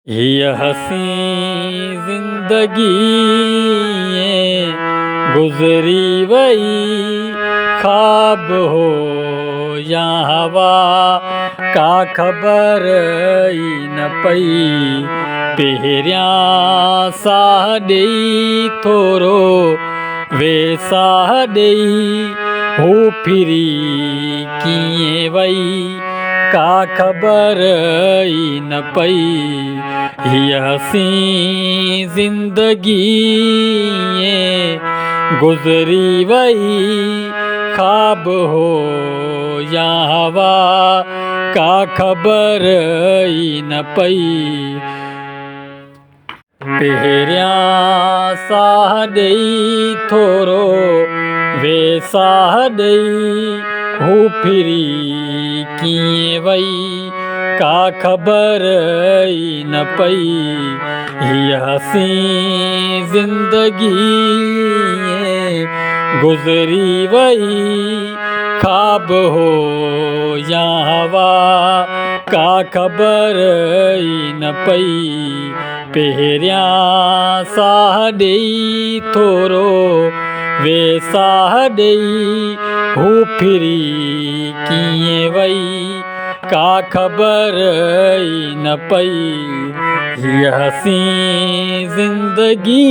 ये हसी जिंदगी ये गुजरी वही ख्वाब हो या हवा का खबर ही न पई पहिरियां साह ॾेई थोरो वेसाह ॾेई हू फिरी कीअं वई का खबर ही न पई हीअ हसी जिंदगी ये गुजरी वही ख्वाब हो या हवा का खबर ही न पई पहिरियां साह ॾेई थोरो वेसाह ॾेई हू फिरी कीअं वई का खबर ही न पई हीअ हसी जिंदगी ये गुजरी वही ख्वाब हो या हवा का खबर ही न पई पहिरियां साह ॾेई थोरो वेसाह ॾेई हू फिरी कीअं वई का खबर ही न पई हीअ हसी जिंदगी।